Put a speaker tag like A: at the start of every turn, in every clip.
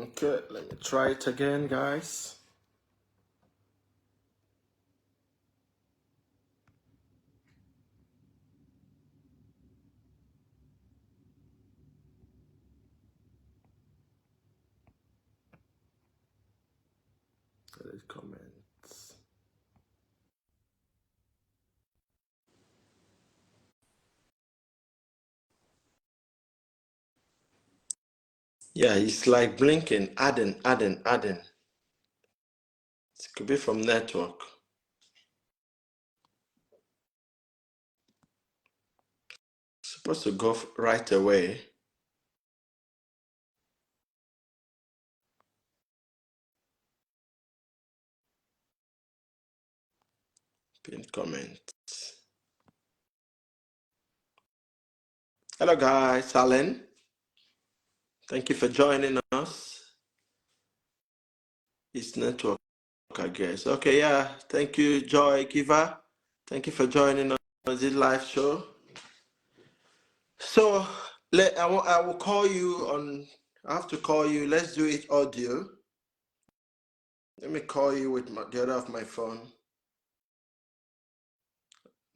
A: Okay, let me try it again, guys. Comments. Yeah, it's like blinking, adding. It could be from network. Supposed to go right away. Pin comment. Hello guys, Alan. Thank you for joining us. It's network, I guess. Okay, yeah. Thank you, Joy Giver. Thank you for joining us on this live show. So I will call you on. I have to call you. Let's do it audio. Let me call you with the other of my phone.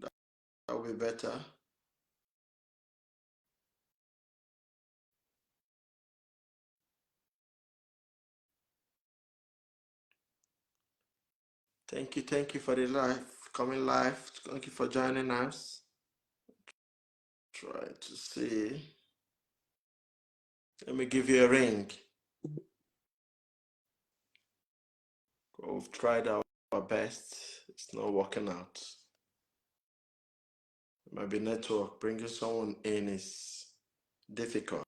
A: That will be better. Thank you for the live, coming live. Thank you for joining us. Try to see. Let me give you a ring. We've tried our best. It's not working out. It might be network. Bringing someone in is difficult.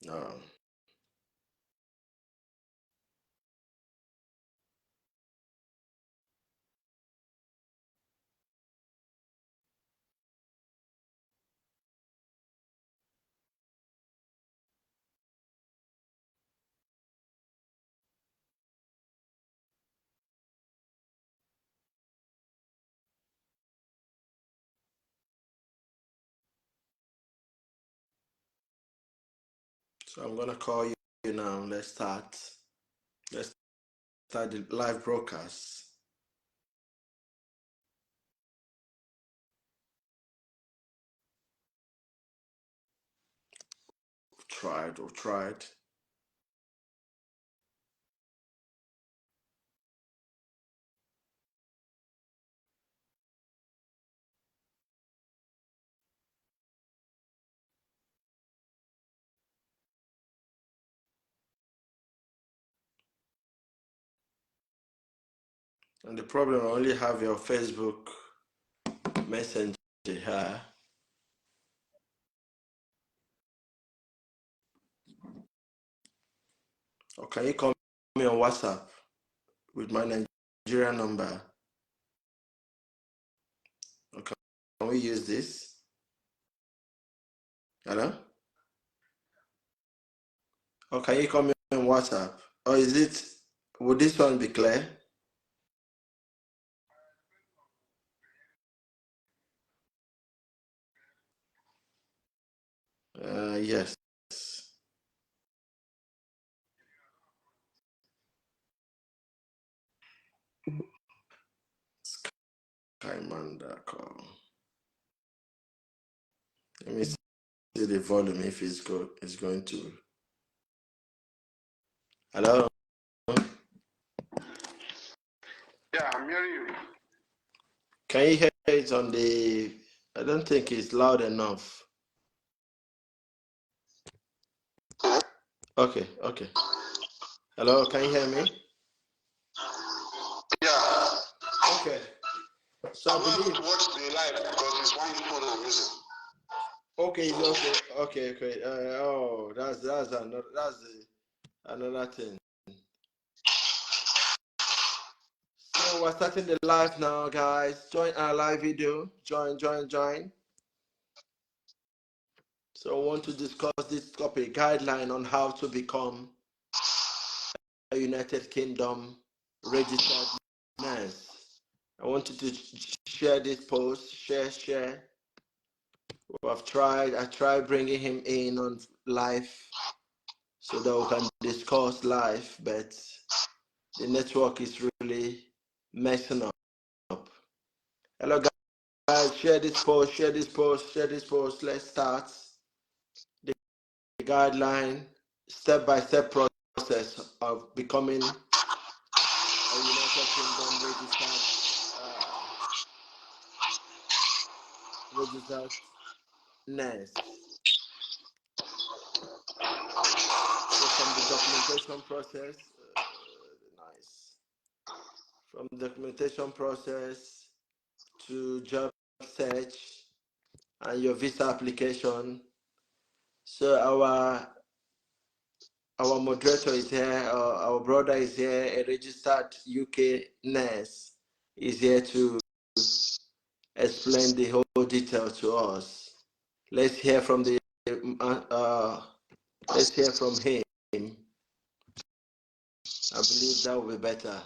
A: No. So I'm gonna call you now. Let's start. Let's start the live broadcast. We've tried. And the problem, I only have your Facebook Messenger here. Or can you call me on WhatsApp with my Nigerian number? Or can we use this? Hello? Or can you call me on WhatsApp? Or would this one be clear? Yes. Skyman.com. Let me see the volume if it's going to. Hello?
B: Yeah, I'm hearing you.
A: Can you hear it on the? I don't think it's loud enough. Okay. Hello, can you hear me?
B: Yeah.
A: Okay. So
B: I'm not able to watch the live because it's one phone I'm using.
A: Okay, it's okay. That's another thing. So we're starting the live now, guys. Join our live video. Join. So I want to discuss this topic, guideline on how to become a United Kingdom registered nurse. I want you to share this post, share. I tried bringing him in on live so that we can discuss live, but the network is really messing up. Hello, guys. Share this post. Share this post. Share this post. Let's start the guideline, step-by-step process of becoming a United Kingdom registered nurse. So from the documentation process, nice. From the documentation process to job search and your visa application. So our moderator is here, our brother is here, a registered UK nurse is here to explain the whole detail to us. Let's hear from him. I believe that will be better.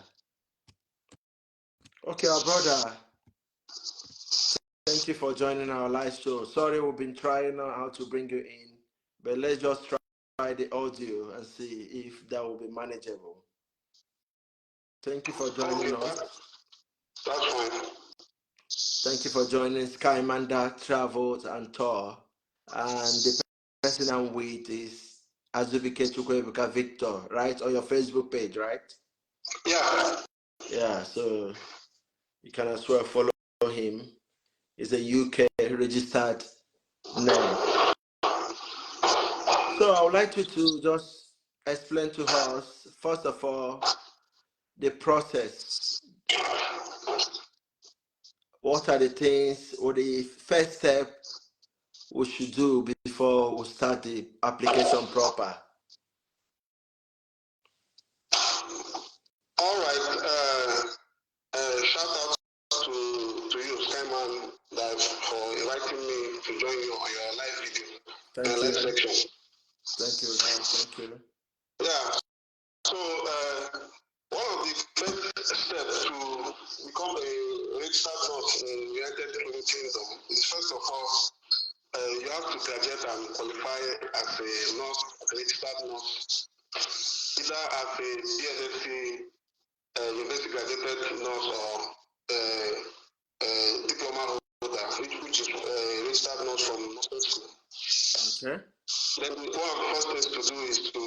A: Okay, our brother, thank you for joining our live show. Sorry, we've been trying how to bring you in, but let's just try the audio and see if that will be manageable. Thank you for joining us.
B: That's fine.
A: Thank you for joining Skymanda Travels and Tour. And the person I'm with is Azubike Chukwuebuka Victor, right? On your Facebook page, right?
B: Yeah.
A: Yeah, so you can as well follow him. He's a UK registered nurse. So I would like you to just explain to us, first of all, the process. What are the things or the first step we should do before we start the application proper?
B: All right. Shout out to you, Skyman, for inviting me to join you on your live video, live section.
A: Thank you.
B: Yeah. So one of the first steps to become a registered nurse in the United Kingdom is, first of all, you have to graduate and qualify as a nurse, registered nurse, either as a BSc university graduated nurse or diploma holder, which is registered nurse from nursing school.
A: Okay.
B: Then one of the first things to do is to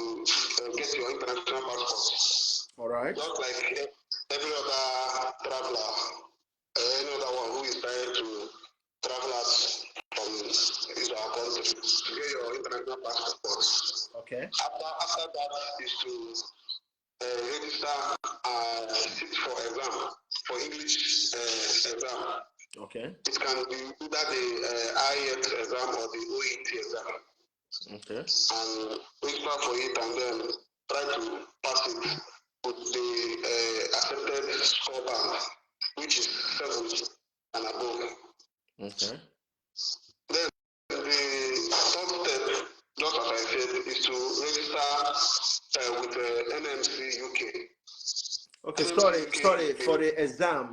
B: get your international passport.
A: All right.
B: Just like every other traveler, any other one who is trying to travel out from his or her country, to get your international passport.
A: Okay.
B: After that is to register, sit for exam, for English exam.
A: Okay.
B: It can be either the IELTS exam or the OET exam.
A: Okay.
B: And register for it and then try to pass it with the accepted score band, which is 70 and above.
A: Okay.
B: Then the third step, just as I said, is to register with NMC UK.
A: Okay,
B: NMC
A: sorry. For the exam,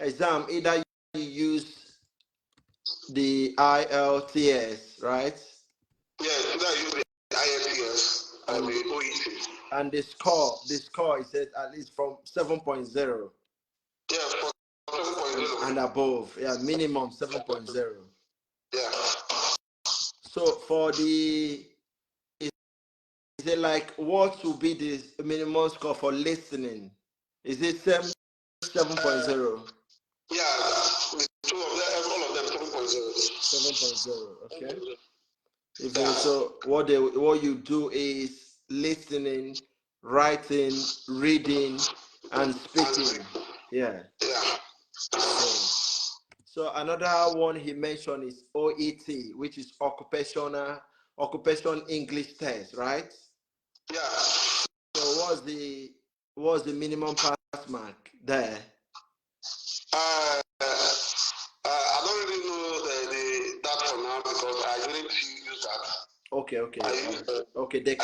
A: either you use the IELTS, right?
B: Yes, either use the IELTS or the OET.
A: And the score is said at least from 7.0.
B: Yeah, for 7.0
A: and above. Yeah, minimum 7.0.
B: Yeah.
A: So for the, is it like what will be the minimum score for listening? Is it 7.0?
B: Yeah, the two of them, all of them 7.0.
A: 7.0. Okay. So what you do is listening, writing, reading, and speaking. Yeah. So another one he mentioned is OET, which is occupation English test, right?
B: Yeah.
A: So what's the minimum pass mark there?
B: I don't really know that for now because I didn't use that.
A: Okay. They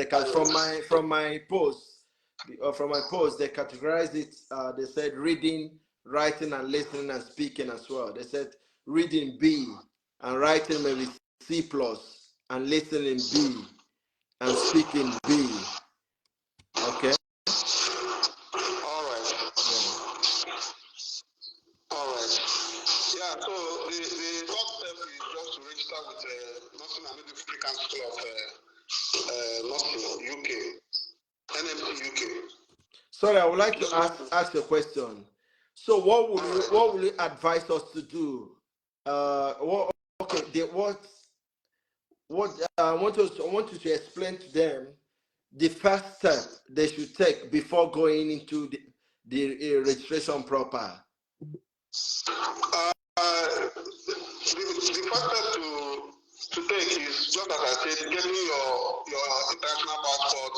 A: can from my post they categorized it. They said reading, writing, and listening and speaking as well. They said reading B, and writing maybe C plus, and listening B, and speaking B. Okay.
B: All right. All right. Yeah. So the first step is just to register with Nursing and Midwifery School of Nursing UK, NMC UK.
A: Sorry, I would like to ask a question. So, what will you advise us to do? I want you to explain to them the first step they should take before going into the registration proper.
B: The first step to take is just as I said, getting your international passport,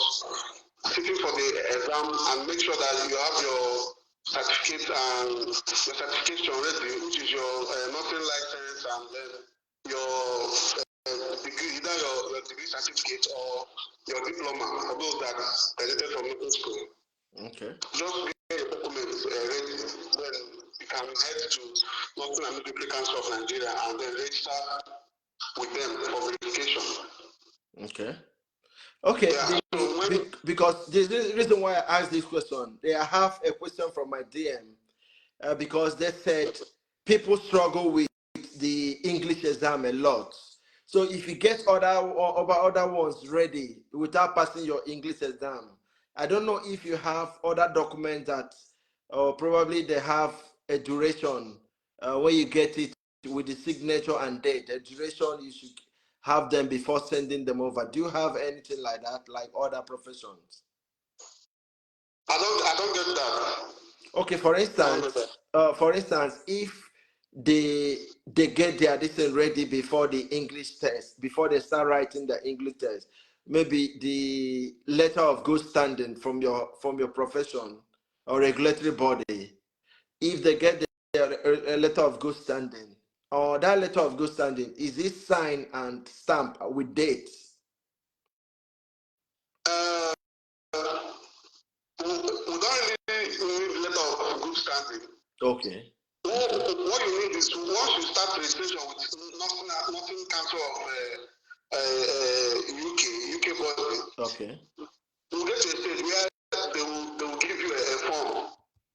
B: sitting for the exam, and make sure that you have your certificate and your certification ready, which is your nursing license, and then your degree, either your degree certificate or your diploma for those that graduated from nursing school.
A: Okay.
B: Just get your documents ready, then you can head to Nursing and Midwifery Council of Nigeria and then register with them for verification.
A: Okay. Okay.
B: Yeah,
A: because the reason why I asked this question, I have a question from my DM because they said people struggle with the English exam a lot. So if you get other ones ready without passing your English exam, I don't know if you have other documents that, or probably they have a duration when you get it with the signature and date. A duration you should have them before sending them over. Do you have anything like that, like other professions?
B: I don't get that.
A: Okay, for instance, if they get their this ready before the English test, before they start writing the English test, maybe the letter of good standing from your profession or regulatory body, if they get a letter of good standing, or that letter of good standing, is it signed and stamped with dates?
B: We don't really need letter of good standing.
A: Okay.
B: What you need is once you start registration with Nursing Council of UK body.
A: Okay.
B: You get to a stage where they will give you a form.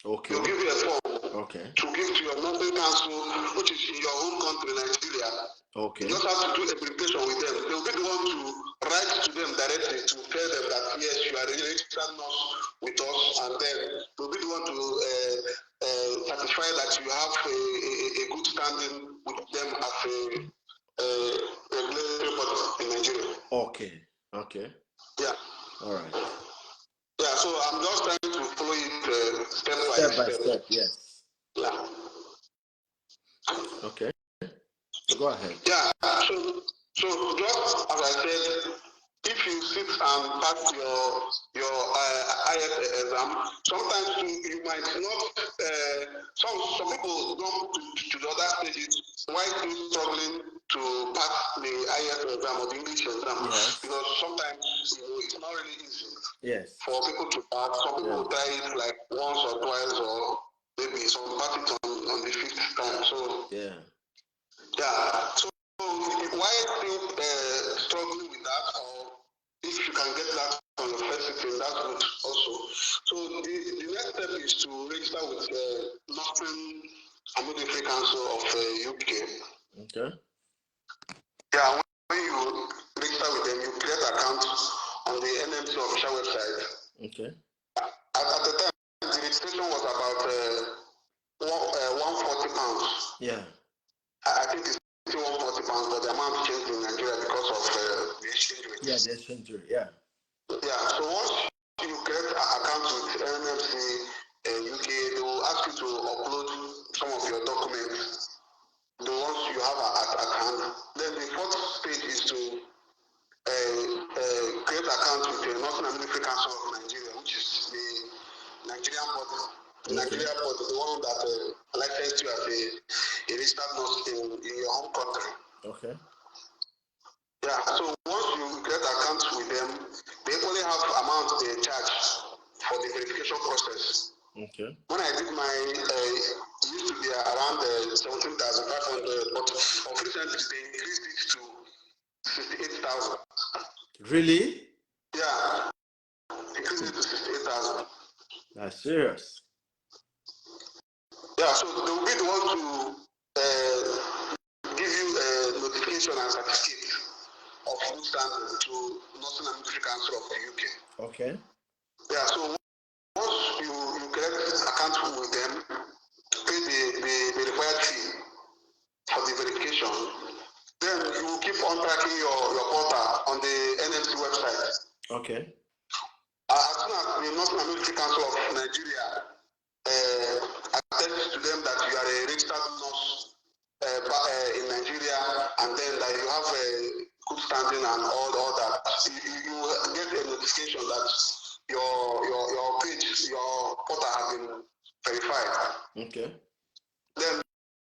A: Okay.
B: They'll give you a form.
A: Okay.
B: To give to your nursing council, which is in your home country, Nigeria.
A: Okay.
B: You just have to do a verification with them. They'll be the one to write to them directly to tell them that yes, you are a registered nurse with us, and then they'll be the one to certify that you have a good standing with them as a regulatory body in Nigeria.
A: Okay. Okay.
B: Yeah.
A: All right.
B: Yeah. So I'm just trying to follow it step by
A: step. Yes.
B: Yeah.
A: Okay. Go ahead.
B: Yeah. So just as I said, if you sit and pass your IELTS exam, sometimes you might not. Some people go to the other stages while still struggling to pass the IELTS exam or the English exam,
A: yes.
B: Because sometimes it's not really easy.
A: Yes.
B: For people to pass, some people try it like once or twice, or maybe some pass it on the fifth time. So
A: yeah.
B: So why still struggling with that, or if you can get that on your first sitting, that's good also. So the next step is to register with Nursing and Midwifery Council of UK.
A: Okay.
B: Yeah, when you register with them, you create an account on the NMC official website.
A: Okay.
B: At the time, the registration was about £140.
A: Yeah.
B: I think it's still £140, but the amount changed in Nigeria because of the exchange rate.
A: Yeah, the exchange rate, yeah.
B: Yeah, so once you create an account with NMC UK, they will ask you to upload some of your documents, the ones you have at hand. Then the fourth stage is to create an account with the Nursing and Midwifery Council of Nigeria, which is the Nigerian body. The Nigerian body, the one that licensed you as a registered nurse in your home country.
A: Okay.
B: Yeah, so once you get accounts with them, they only have amounts they charge for the verification process.
A: Okay.
B: When I did my used to be around 17,500, but of recently they increased it to 68,000.
A: Really?
B: Yeah, increased it to 68,000.
A: That's serious.
B: Yeah, so they will be the one to give you a notification and certificate of good standing to Nursing and Midwifery Council of the UK.
A: Okay.
B: Yeah, so once you collect account with them, pay the required fee for the verification, then you will keep on tracking your portal on the NMC website.
A: Okay.
B: As soon as the Nursing and Midwifery Council of Nigeria attest to them that you are a registered nurse in Nigeria, and then that you have a good standing and all that, you get a notification that your page, your portal has been verified.
A: Okay.
B: Then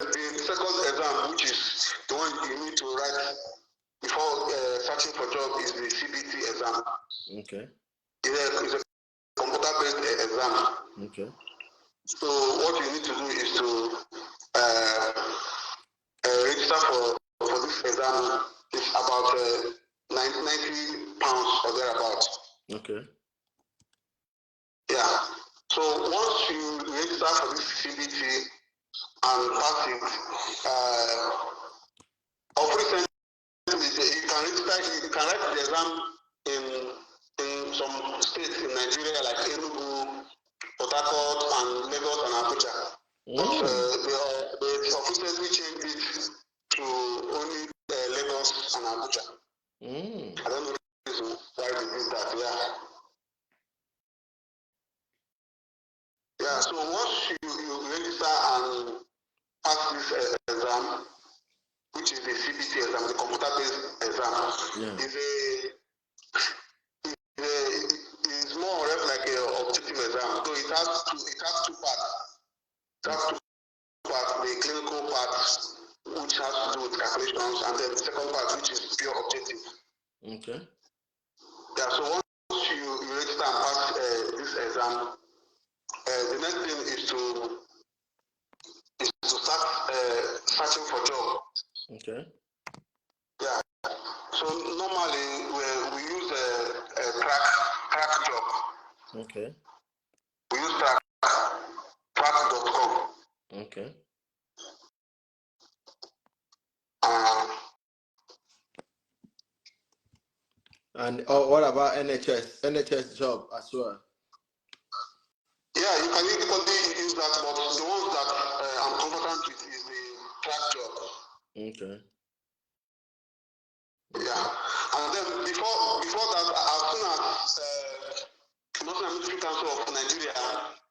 B: the second exam, which is the one you need to write before searching for job, is the CBT exam.
A: Okay.
B: It's a computer-based exam.
A: Okay.
B: So what you need to do is to register for this exam. It's about 90 pounds or thereabout.
A: Okay.
B: Yeah. So once you register for this CBT and pass it, of recent, you can register. You can write the exam in some states in Nigeria like Enugu, Port Harcourt, and Lagos and Abuja. But they officially changed it to only Lagos and Abuja. I don't know the reason why they did that. Yeah. So once you register and pass this exam, which is the CBT exam, the computer-based exam, is more or less like an objective exam. So it has two parts. It has two parts: the clinical part, which has to do with calculations, and then the second part, which is pure objective.
A: Okay.
B: Yeah. So once you register and pass this exam, the next thing is to start searching for job.
A: Okay.
B: Yeah. So normally we use a crack job.
A: Okay.
B: We use crack.com.
A: Okay. And what about NHS? NHS job as well?
B: Yeah, you can equally use that, but the ones that I'm competent with is the crack job.
A: Okay.
B: Yeah, and then before that, as soon as Nursing and Midwifery Council of Nigeria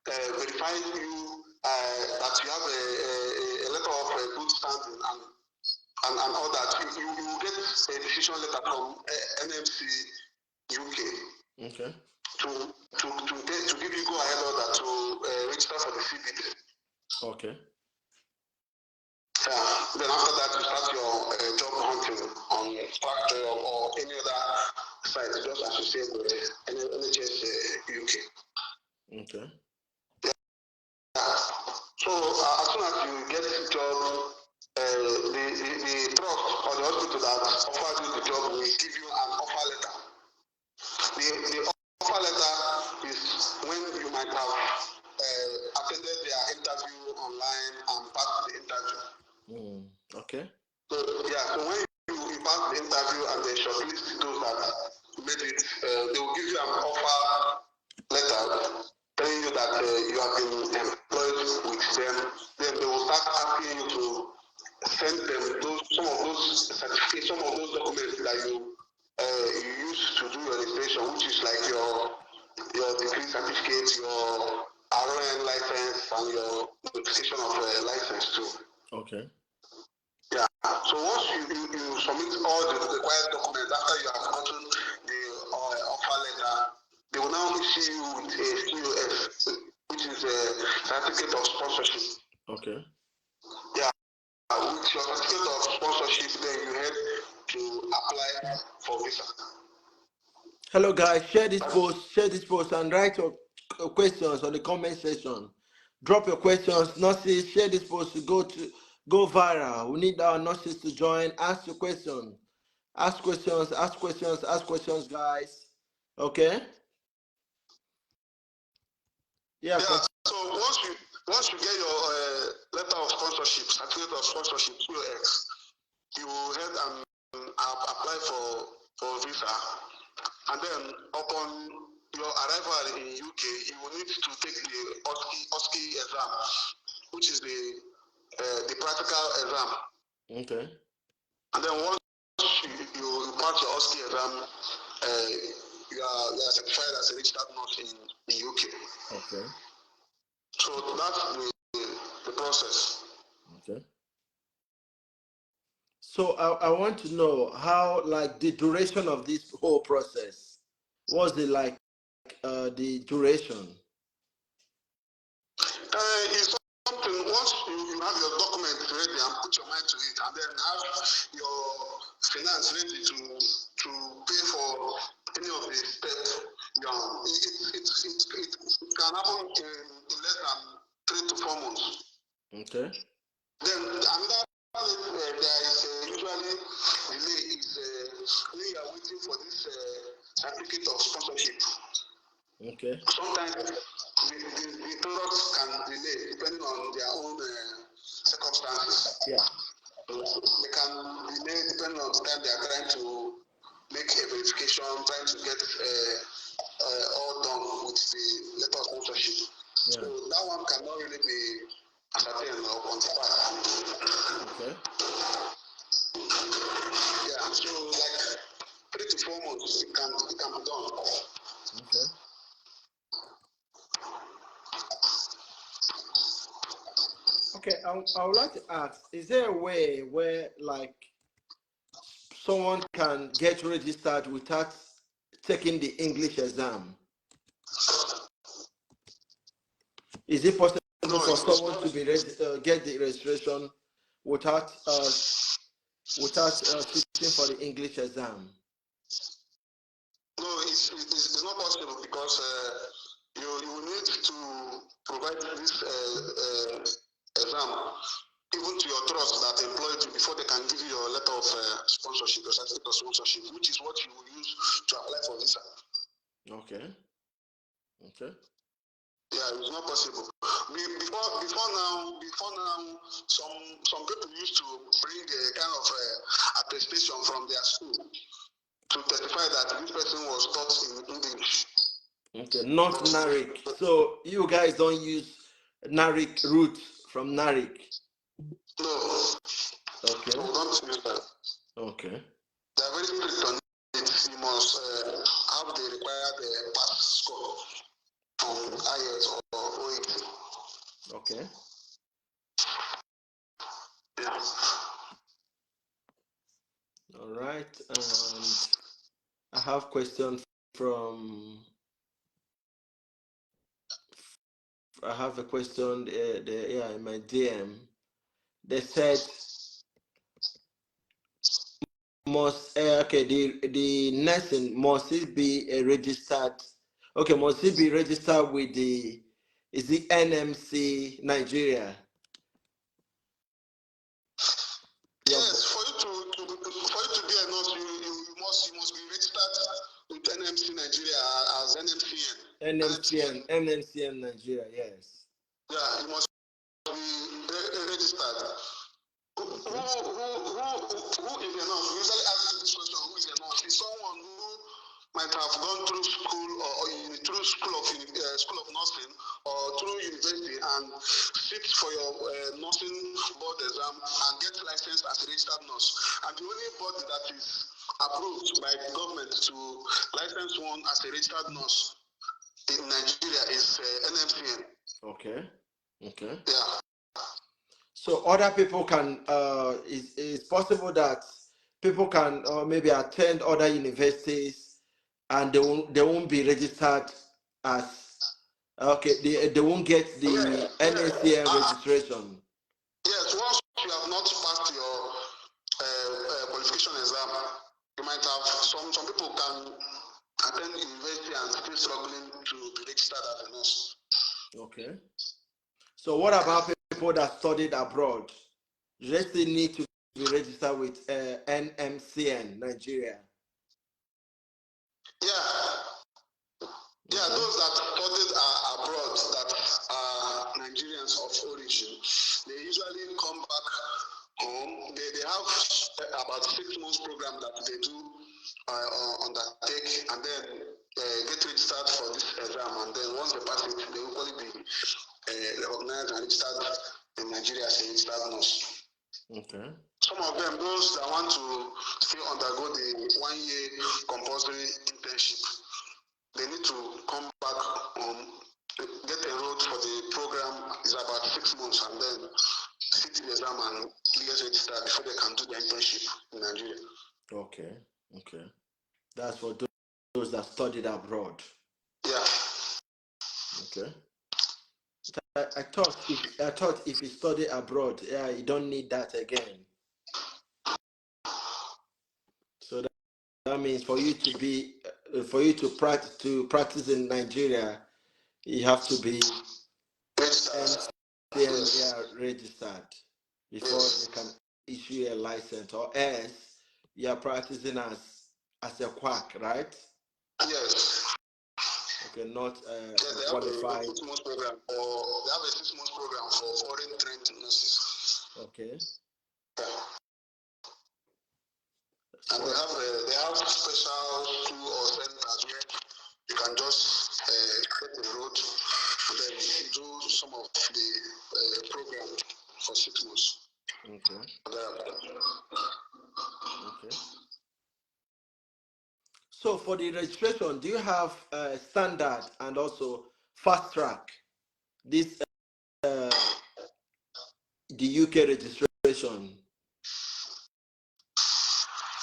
B: verifies you that you have a letter of good standing and all that, you will get a decision letter from NMC UK.
A: Okay.
B: To give you go ahead order to register for the CBT.
A: Okay.
B: Yeah. Then after that, you start your job hunting on Factory or any other site, just as you say with NHS UK.
A: Okay.
B: Yeah. So as soon as you get the job, the trust or the hospital that offers you the job will give you an offer letter. The offer letter is when you might have attended their interview online and passed the interview.
A: Okay.
B: So yeah, so when you pass the interview and they shortlist those that made it, they will give you an offer letter telling you that you have been employed with them. Then they will start asking you to send them some of those certificates, some of those documents that you use to do your registration, which is like your degree certificate, your RN license, and your notification of license too.
A: Okay.
B: Yeah. So once you submit all the required documents after you have gotten the offer letter, they will now issue you with a COS, which is a certificate of sponsorship.
A: Okay.
B: Yeah. With your certificate of sponsorship, then you head to apply for visa.
A: Hello guys, share this post and write your questions on the comment section. Drop your questions. Nurses, share this post to go viral. We need our nurses to join. Ask your question. Ask questions. Ask questions. Ask questions, guys. Okay. Yeah.
B: Yeah. So once you get your letter of sponsorship, certificate of sponsorship, COX, you will head and apply for visa, and then upon your arrival in UK, you will need to take the OSCE exam, which is the practical exam.
A: Okay.
B: And then once you pass your OSCE exam, you are certified as a registered nurse in UK.
A: Okay.
B: So that's the process.
A: Okay. So I want to know how, like, the duration of this whole process. What's the like the duration?
B: It's something, once you have your documents ready and put your mind to it, and then have your finance ready to pay for any of the steps, it can happen in less than 3 to 4 months.
A: Okay.
B: Then another there is usually delay is when you are waiting for this certificate of sponsorship.
A: Okay.
B: Sometimes the products can delay depending on their own circumstances.
A: Yeah.
B: They can delay depending on the time they are trying to make a verification, trying to get all done with the letter of sponsorship.
A: Yeah.
B: So that one cannot really be ascertained or quantified.
A: Okay.
B: Yeah, so like 3 to 4 months it can be done.
A: Okay. Okay, I would like to ask, is there a way where, like, someone can get registered without taking the English exam? Is it possible for someone to be get the registration without sitting for the English exam?
B: No, it's not possible because you need to provide this exam even to your trust that employed you before they can give you your letter of sponsorship, your certificate of sponsorship, which is what you will use to apply for visa.
A: Okay. Okay.
B: Yeah, it's not possible. Before now, some people used to bring a kind of attestation from their school to testify that this person was taught in English.
A: Okay, not NARIC. So you guys don't use NARIC route from NARIC?
B: No.
A: Okay.
B: We don't use that.
A: Okay.
B: They are very strict on it. You must have the required pass score from IELTS or OET.
A: Okay.
B: Yeah.
A: All right. And I have questions from. I have a question in my DM. They said must the nursing must it be a registered? Okay, must it be registered with the NMC Nigeria?
B: Yes, for you to be a nurse, you must be registered with NMC Nigeria as NMCN.
A: NMCN Nigeria, yes.
B: Yeah, you must be registered. Who is a nurse? We usually ask this question: who is a nurse? Is someone who might have gone through school or through school of nursing or through university and sit for your nursing board exam and get licensed as a registered nurse. And the only body that is approved by the government to license one as a registered nurse in Nigeria is NMCN.
A: Okay. Okay.
B: Yeah.
A: So other people can it's possible that people can maybe attend other universities and they won't be registered as they won't get the NACN registration.
B: Yes, once you have not passed your qualification exam, you might have some people can attend university and still struggling to be registered as a nurse.
A: Okay. So what about people that studied abroad? Do they still need to be registered with NMCN Nigeria?
B: Yeah, yeah, those that studied abroad that are Nigerians of origin, they usually come back home. They have about 6 months program that they do undertake, and then get registered for this exam, and then once they pass it, they will probably be recognized and registered in Nigeria as a registered nurse.
A: Okay.
B: Some of them, those that want to still undergo the 1 year compulsory internship, they need to come back get enrolled for the program. Is about 6 months, and then sit the exam and get registered before they can do the internship in Nigeria.
A: Okay. Okay. That's for those that studied abroad.
B: Yeah.
A: Okay. I thought if you study abroad, yeah, you don't need that again. So that means for you to practice in Nigeria, you have to be registered before they can issue a license, or else you are practicing as a quack, right?
B: Yes.
A: Okay, not
B: they
A: qualified.
B: Have a 6 months program, or they have a 6 months program for foreign trained nurses.
A: Okay.
B: Yeah. And they have special school or centers where you can just get enrolled and then do some of the program for 6 months.
A: Okay. Okay. So for the registration, do you have standard and also fast track? This the UK registration.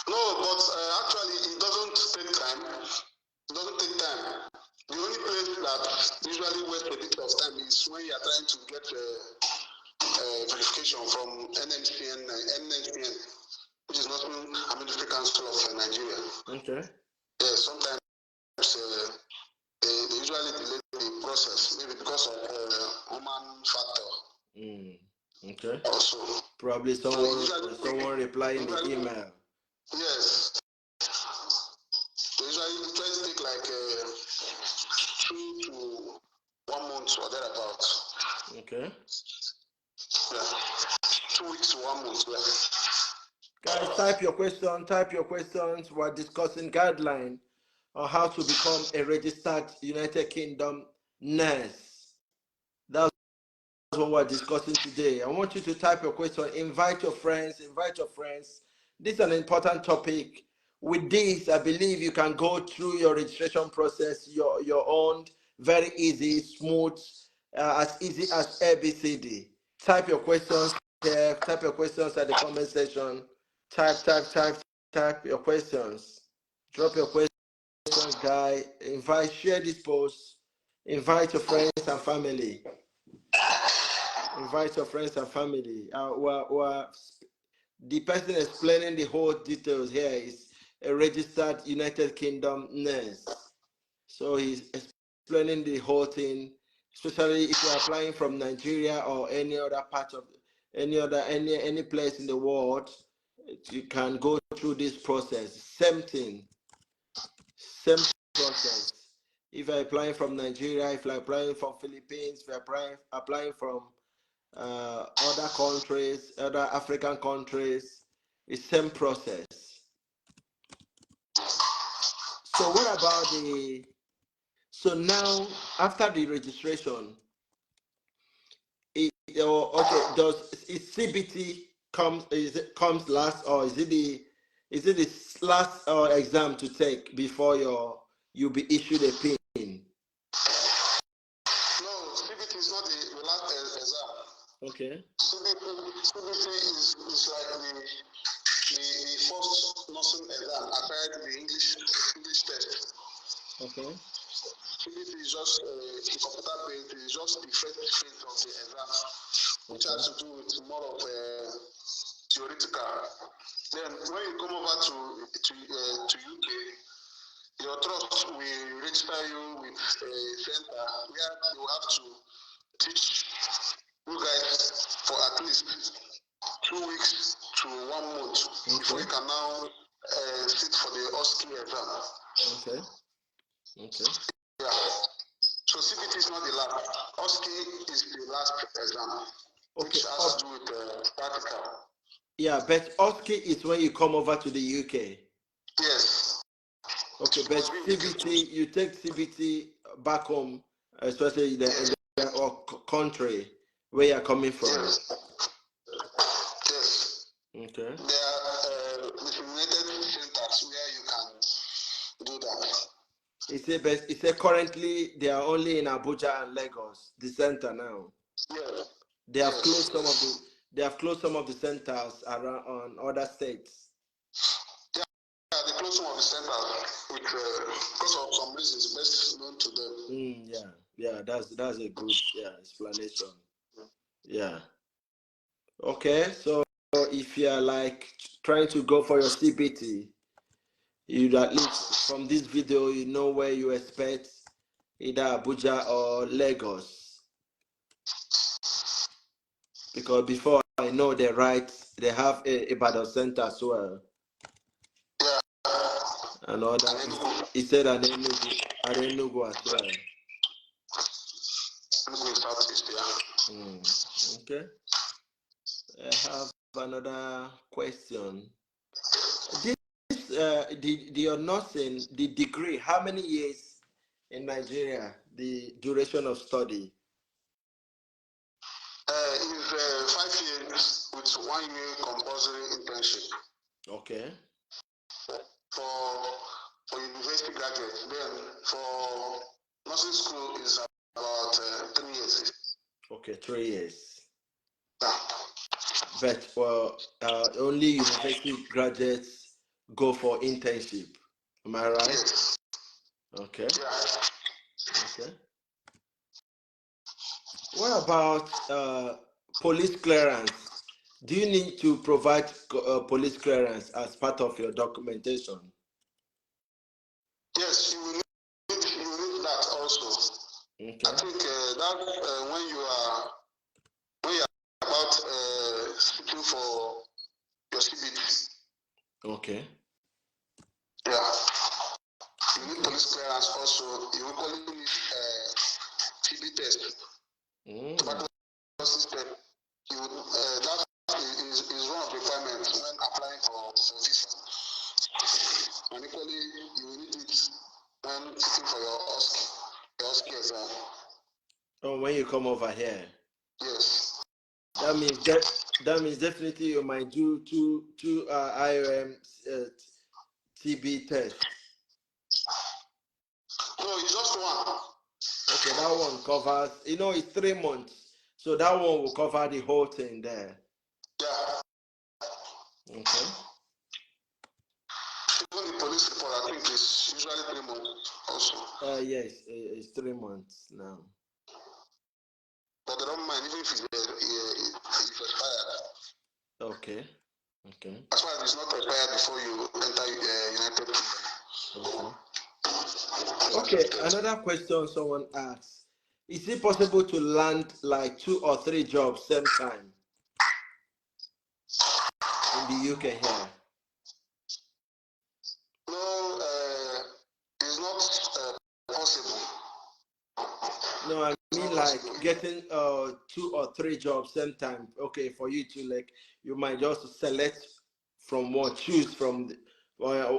B: No, but actually it doesn't take time. It doesn't take time. The only place that usually wastes a bit of time is when you are trying to get verification from NMCN, which is National Military Council of Nigeria.
A: Okay.
B: Yeah, sometimes they usually delay the process, maybe because of human factor.
A: Okay.
B: Also,
A: probably someone replying the email.
B: Yes. They usually try to take like 2 to 1 month or thereabouts.
A: Okay.
B: Yeah. 2 weeks to 1 month. Yeah.
A: Guys, type your questions. We're discussing guideline on how to become a registered United Kingdom nurse. That's what we're discussing today. I want you to type your question. Invite your friends. This is an important topic. With this, I believe you can go through your registration process, your own, very easy, smooth, as easy as ABCD. Type your questions here. Type your questions at the comment section. Type your questions. Drop your questions, guy. Share this post. Invite your friends and family. The person explaining the whole details here is a registered United Kingdom nurse. So he's explaining the whole thing, especially if you're applying from Nigeria or any other part of any place in the world. You can go through this process. Same process. If you're applying from Nigeria, if you're applying from Philippines, if you're applying from other countries, other African countries, it's same process. So what about so now after the registration, is CBT comes last, or is it the last exam to take before you'll be issued a PIN?
B: No, CBT is not the last exam.
A: Okay.
B: CBT is like the first nursing exam aside the English test. Okay. CBT is just computer based. It's just the first phase of the exam, which has to do with more of theoretical. Then when you come over to UK, your trust will register you with a center where you have to teach you guys for at least 2 weeks to 1 month before you can now sit for the OSCE exam.
A: Okay.
B: Yeah. So CBT is not the last. OSCE is the last exam, which has to do with practical.
A: Yeah, but OSCE is when you come over to the UK.
B: Yes.
A: Okay, but CBT, you take CBT back home, especially in the country where you're coming from.
B: Yes. Yes.
A: Okay.
B: There are designated centers where you can do that.
A: He said currently they are only in Abuja and Lagos, the center now.
B: Yeah.
A: They have closed some of the centers around on other states.
B: Yeah, they closed some of the centers because of some reasons best known to them.
A: Yeah, that's a good explanation. Yeah. Okay, so if you're like trying to go for your CBT, you at least from this video you know where you expect either Abuja or Lagos. Because before I know they have a Ibadan center as well.
B: Yeah.
A: And all that. He said at Enugu as well.
B: Enugu Southeast, yeah.
A: Okay. I have another question. Your nursing, the degree, how many years in Nigeria, the duration of study?
B: Is 5 years with 1 year compulsory internship.
A: Okay.
B: For university graduates, then for nursing school is about 3 years.
A: Okay, 3 years.
B: Yeah.
A: But for only university graduates go for internship. Am I right?
B: Yes.
A: Okay.
B: Yeah.
A: Okay. What about police clearance? Do you need to provide police clearance as part of your documentation?
B: Yes, you will need that also.
A: Okay.
B: I think that when you are about seeking for your CBT.
A: Okay.
B: Yeah. You need police clearance also. You equally need TB test. That is one of the requirements when applying for visa. And equally, you will need it when sitting for your OSCE exam.
A: Oh, when you come over here.
B: Yes.
A: That means definitely you might do two IOM TB tests.
B: No, it's just one.
A: Okay, that one covers. It's 3 months, so that one will cover the whole thing there.
B: Yeah.
A: Okay.
B: Even the police report, I think, is usually 3 months also.
A: Yes, it's 3 months now.
B: But they don't mind even if it's expired.
A: Okay.
B: As far as it's not expired before you enter United Kingdom.
A: Okay, another question someone asked. Is it possible to land like 2 or 3 jobs same time in the UK here?
B: No, it's not possible.
A: No, I mean like getting 2 or 3 jobs same time. Okay, for you to you might just select from one, choose from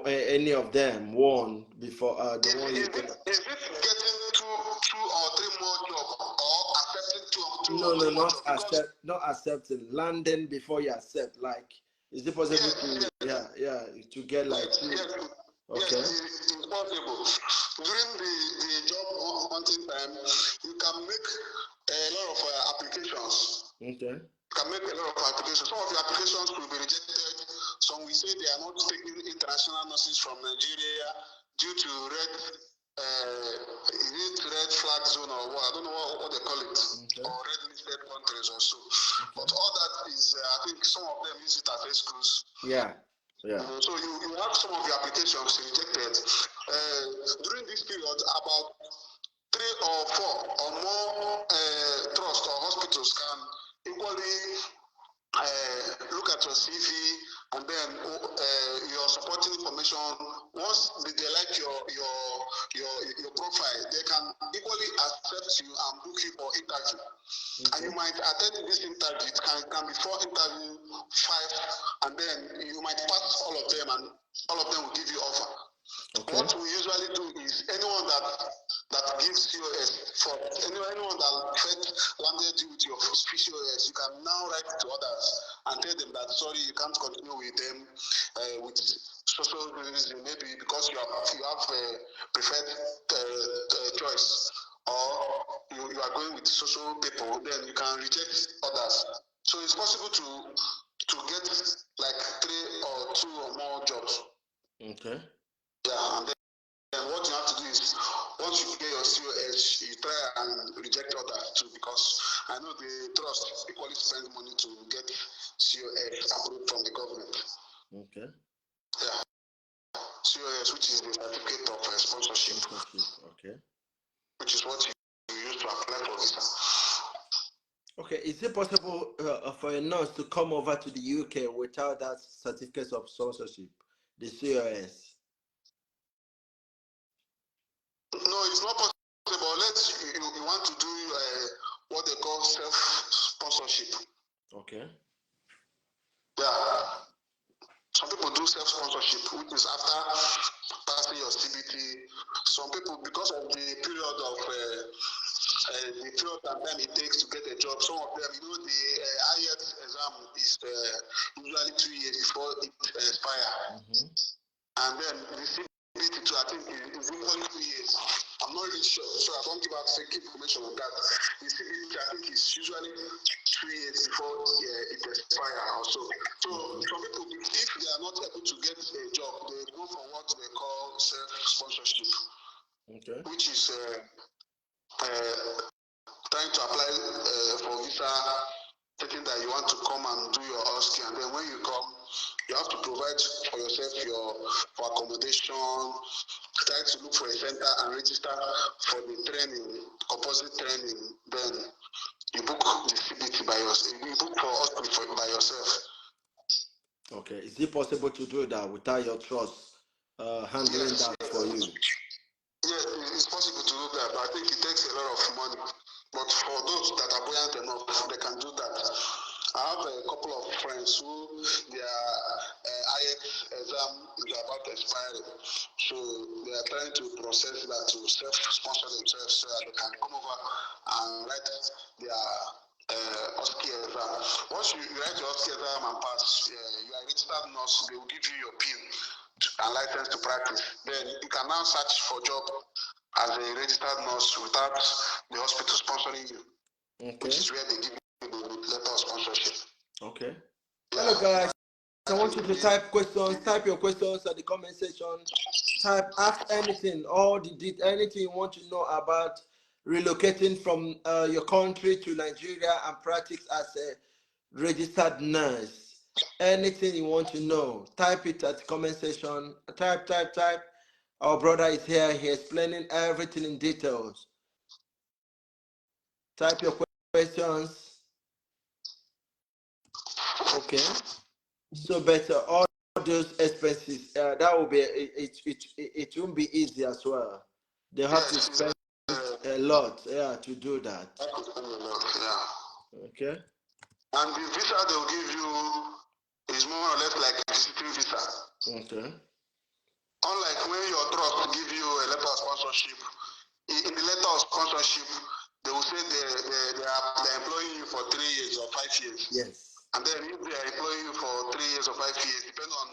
A: any of them one before the one you can.
B: Is it getting two or three more jobs or accepting two
A: No,
B: or three more jobs?
A: not accepting, landing before you accept. Like, is it possible to get like two?
B: Yes.
A: Okay.
B: Yes, it's possible. During the job hunting time, you can make a lot of applications.
A: Okay.
B: You can make a lot of applications. Some of the applications will be rejected. Some will say they are not taking international nurses from Nigeria due to red flag zone or what, I don't know what they call it, or red listed countries or so. But all that is, I think some of them use it as excuse.
A: Yeah.
B: So you have some of the applications rejected. During this period, about 3 or 4 or more trusts or hospitals can equally look at your CV, and then your supporting information. Once they like your profile, they can equally accept you and book you for interview. Okay. And you might attend this interview. It can be 4 interview, 5, and then you might pass all of them, and all of them will give you offer. Okay. What we usually do is anyone that gives COS for anyone that landed you with your COS, you can now write to others and tell them that sorry, you can't continue with them with social reason, maybe because you have a preferred choice, or you are going with social people, then you can reject others. So it's possible to get like 3 or 2 or more jobs.
A: Okay.
B: Yeah, and then what you have to do is, once you get your COS, you try and reject others too, because I know the trust equally spend money to get COS approved from the government.
A: Okay.
B: Yeah, COS, which is the certificate of sponsorship.
A: Okay.
B: Which is what you use to apply for visa.
A: Okay, is it possible for a nurse to come over to the UK without that certificate of sponsorship, the COS?
B: No, it's not possible unless you want to do what they call self-sponsorship.
A: Okay.
B: Yeah. Some people do self-sponsorship, which is after passing your CBT. Some people, because of the period of the period and time it takes to get a job, some of them, the IELTS exam is usually 2 years before it expires. Mm-hmm. And then the CBT too, I think, is only 2 years. I'm not really sure, so I don't give out fake information on that. The CBT, I think, is usually 2 years before it expires also. So some people, if they are not able to get a job, they go for what they call self-sponsorship, okay, which is trying to apply for visa, thinking that you want to come and do your OSCE, and then when you come, you have to provide for yourself for accommodation, try to look for a center and register for the training, composite training, then you book the CBT by yourself, you book for OSCE by yourself.
A: Okay, is it possible to do that without your trust handling that for you?
B: Yes, it's possible to do that, but I think it takes a lot of money. But for those that are buoyant enough, they can do that. I have a couple of friends who their IELTS exam is about expiring, so they are trying to process that to self-sponsor themselves so that they can come over and write their OSCE exam. Once you write your OSCE exam and pass, you are a registered nurse, they will give you your PIN and license to practice. Then you can now search for job as a registered nurse without the hospital sponsoring you. Okay. Which is where they give you the letter of sponsorship.
A: Okay. Yeah. Hello guys. I want you to type your questions at the comment section. Ask anything, anything you want to know about relocating from your country to Nigeria and practice as a registered nurse. Anything you want to know, type it at the comment section. Type. Our brother is here. He's explaining everything in details. Type your questions. Okay. So better all those expenses. That will be it won't be easy as well. They have to spend a lot, to do that. Okay.
B: And the visa they'll give you is more or less like a visiting visa.
A: Okay.
B: Unlike when your trust give you a letter of sponsorship, in the letter of sponsorship, they will say they're employing you for 3 years or 5 years.
A: Yes.
B: And then if they are employing you for 3 years or 5 years, depending on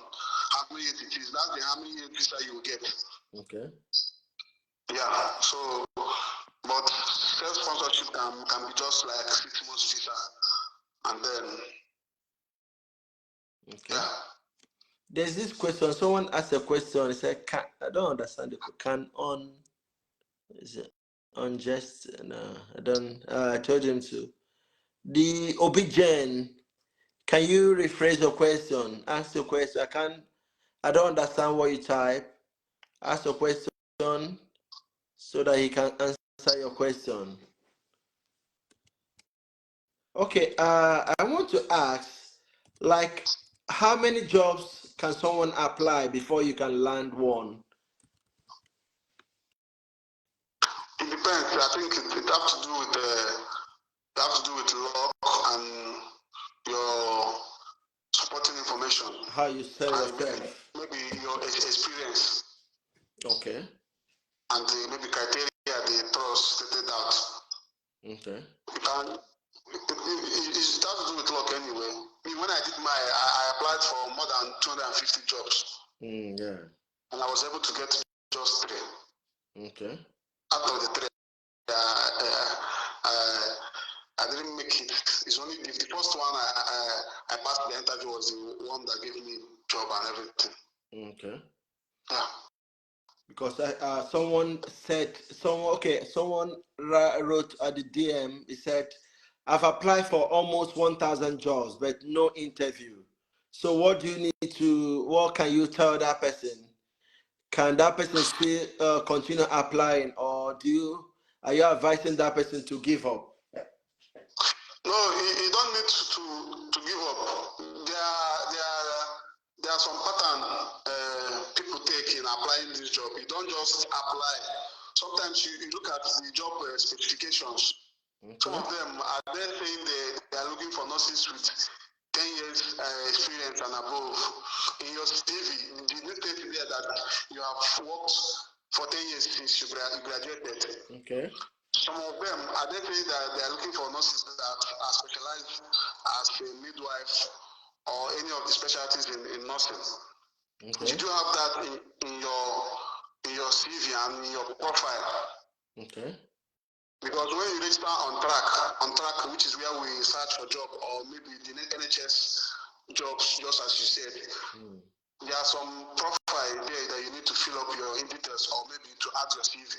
B: how many years it is, that's how many years visa you will get.
A: Okay.
B: Yeah. So, but self-sponsorship can be just like 6 months visa, and then.
A: Okay. Yeah. There's this question. Someone asked a question. He said, I don't understand it. Is it unjust? No, I don't. I told him to. The Obigen, can you rephrase your question? Ask your question. I don't understand what you type. Ask your question so that he can answer your question. Okay, I want to ask, like, how many jobs can someone apply before you can land one?
B: It depends. I think it have to do with luck and your supporting information
A: How you sell
B: and
A: yourself?
B: maybe your experience
A: Okay,
B: and the maybe criteria the trust stated out.
A: okay,
B: You can it has to do with luck anyway. Me, when I did I applied for more than 250 jobs
A: yeah,
B: and I was able to get just 3.
A: okay,
B: Out of the 3, I didn't make it. It's only if the first one I passed the interview was the one that gave me job and everything.
A: okay.
B: Yeah.
A: Because someone wrote at the DM. He said, "I've applied for almost 1,000 jobs, but no interview. So what do you need to? What can you tell that person? Can that person still continue applying, or are you advising that person to give up?"
B: No, you don't need to give up. There are some pattern people take in applying this job. You don't just apply. Sometimes you look at the job specifications.
A: Okay.
B: Some of them are they saying they are looking for nurses with 10 years experience and above. In your CV, you need to state there that you have worked for 10 years since you graduated.
A: Okay.
B: Some of them are they saying that they are looking for nurses that are specialized as a midwife or any of the specialties in nursing.
A: Okay.
B: Did you have that in your CV and in your profile?
A: Okay.
B: Because when you register on track, which is where we search for job, or maybe the NHS jobs, just as you said, there are some profile there that you need to fill up your details, or maybe to add your CV.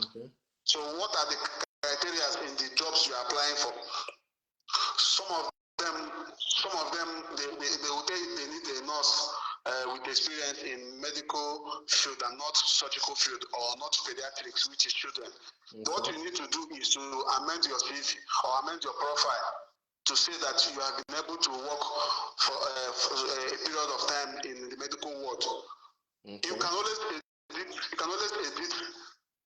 A: Okay.
B: So what are the criteria in the jobs you are applying for? Some of them, they will tell you they need a nurse with experience in medical field and not surgical field, or not pediatrics, which is children. Okay. What you need to do is to amend your CV or amend your profile to say that you have been able to work for a period of time in the medical world. Okay. You can always edit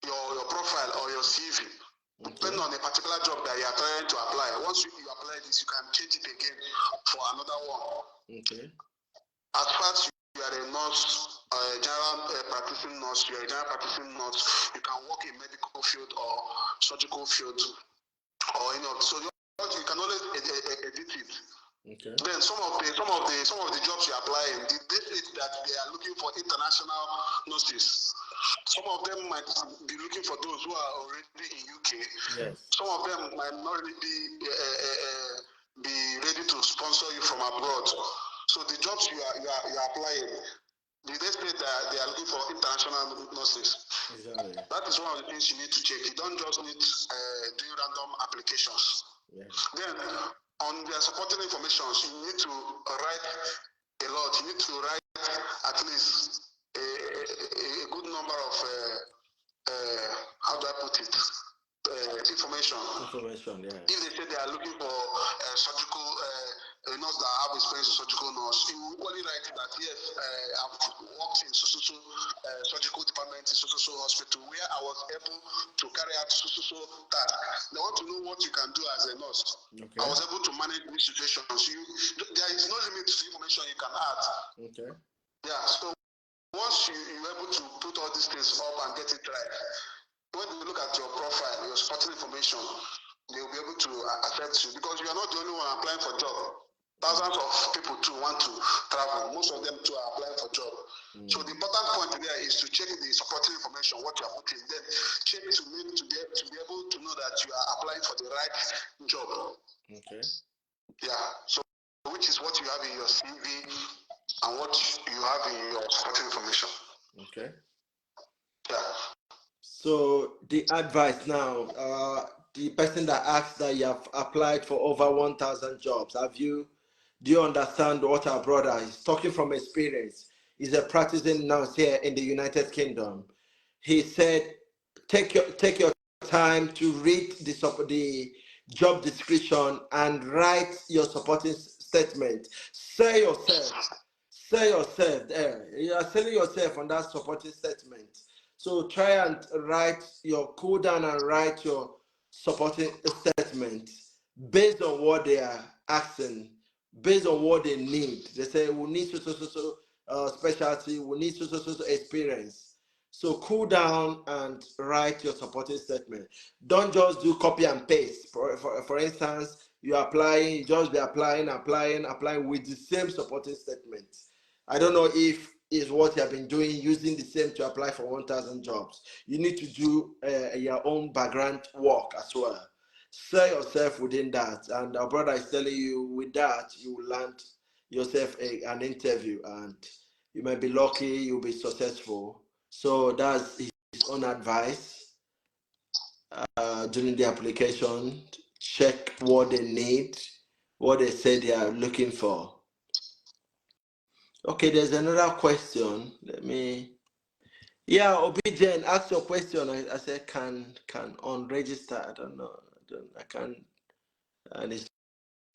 B: your profile or your CV. Okay. Depending on a particular job that you are trying to apply. Once you apply this, you can change it again for another one. Okay. As far as you are a nurse, a general practicing nurse, you are a general practicing nurse, you can work in medical field or surgical field or any of so you can always edit it. Okay. Then some of the jobs you apply in, they say that they are looking for international nurses. Some of them might be looking for those who are already in UK. Yes. Some of them might not really be ready to sponsor you from abroad. So the jobs you are applying, they say that they are looking for international nurses. Exactly. That is one of the things you need to check. You don't just need doing random applications. Yeah. Then on their supporting information, you need to write a lot. You need to write at least a good number of how do I put it? Information. Information, yeah. If they say they are looking for surgical nurse that have experience in surgical nurse, you only write that yes, I've worked in surgical department in hospital where I was able to carry out task. They want to know what you can do as a nurse. Okay. I was able to manage these situations. There is no limit to the information you can add. Okay. Yeah. So once you're able to put all these things up and get it right, when you look at your profile, your supporting information, they will be able to accept you because you are not the only one applying for job. Thousands of people too want to travel. Most of them too are applying for job. So the important point there is to check the supporting information, what you are putting, then check to be able to know that you are applying for the right job. Okay. Yeah. So which is what you have in your CV and what you have in your supporting information. Okay. Yeah.
A: So the advice now, the person that asked that you have applied for over 1,000 jobs, do you understand what our brother is talking from experience? He's a practicing nurse here in the United Kingdom. He said, take your time to read job description and write your supporting statement. Sell yourself. Sell yourself there. You are selling yourself on that supporting statement. So try and write your cool down and write your supporting statement based on what they are asking, based on what they need. They say we need specialty, we need experience. So cool down and write your supporting statement. Don't just do copy and paste. For instance, you applying, you just be applying with the same supporting statement. I don't know if is what you have been doing, using the same to apply for 1,000 jobs. You need to do your own background work as well. Sell yourself within that. And our brother is telling you, with that, you will land yourself an interview, and you might be lucky, you'll be successful. So that's his own advice during the application. Check what they need, what they say they are looking for. Okay, there's another question. Let me. Yeah, Obijen, ask your question. I said can unregister. I don't know. I can't. And it's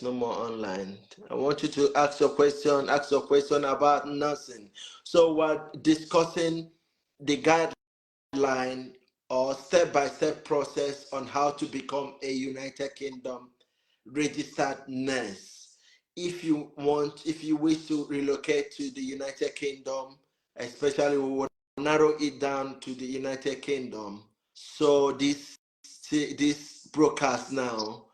A: no more online. I want you to ask your question. Ask your question about nursing. So we're discussing the guideline or step-by-step process on how to become a United Kingdom registered nurse. If you wish to relocate to the United Kingdom, especially we will narrow it down to the United Kingdom. So this broadcast now,